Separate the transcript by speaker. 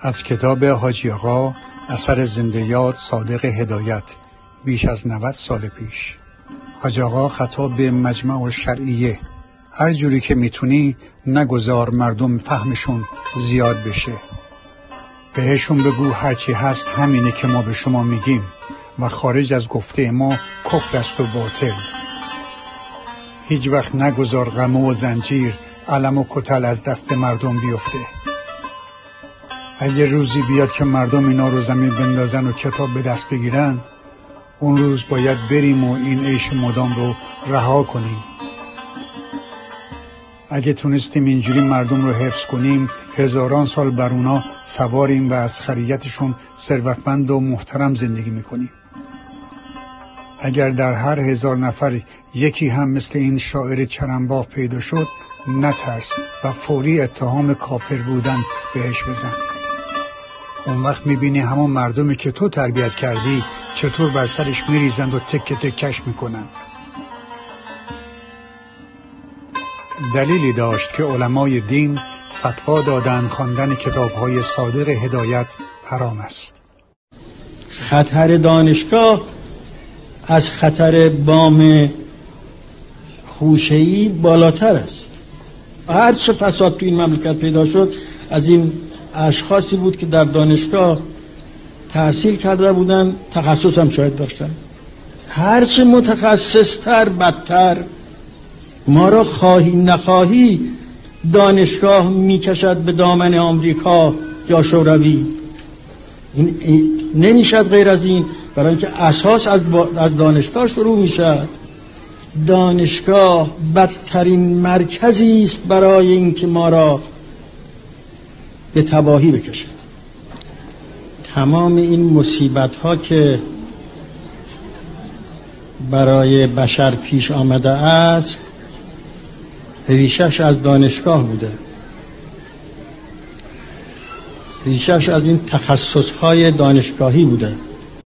Speaker 1: از کتاب حاجی آقا اثر زنده یاد صادق هدایت بیش از 90 سال پیش. حاجی آقا خطاب به مجمع الشرعیه: هر جوری که میتونی نگذار مردم فهمشون زیاد بشه. بهشون بگو هرچی هست همینه که ما به شما میگیم و خارج از گفته ما کفر است و باطل. هیچ وقت نگذار غمه و زنجیر، علم و کتل از دست مردم بیفته. اگه روزی بیاد که مردم اینا رو زمین بندازن و کتاب به دست بگیرن، اون روز باید بریم و این عیش مدام رو رها کنیم. اگه تونستیم اینجوری مردم رو حفظ کنیم، هزاران سال بر اونا سواریم و از خریتشون ثروتمند و محترم زندگی میکنیم. اگر در هر 1000 نفر یکی هم مثل این شاعر چرنباف پیدا شد، نترس و فوری اتهام کافر بودن بهش بزن. اون وقت میبینی همون مردمی که تو تربیت کردی چطور بر سرش میریزند و تک تکش میکنن. دلیلی داشت که علمای دین فتوا دادن خواندن کتاب‌های صادق هدایت حرام است.
Speaker 2: خطر دانشگاه از خطر بام خوشه‌ای بالاتر است. هر چه فساد تو این مملکت پیدا شد از این اشخاصی بود که در دانشگاه تحصیل کرده بودن، تخصص هم شاید داشتن. هر چه متخصصتر بدتر. ما را خواهی نخواهی دانشگاه میکشد به دامن آمریکا یا شوروی. این نمیشد غیر از این، برای اینکه اساس از دانشگاه شروع میشد. دانشگاه بدترین مرکزی است برای اینکه ما را به تباهی بکشد. تمام این مصیبت ها که برای بشر پیش آمده است ریشش از دانشگاه بوده، ریشش از این تخصص های دانشگاهی بوده.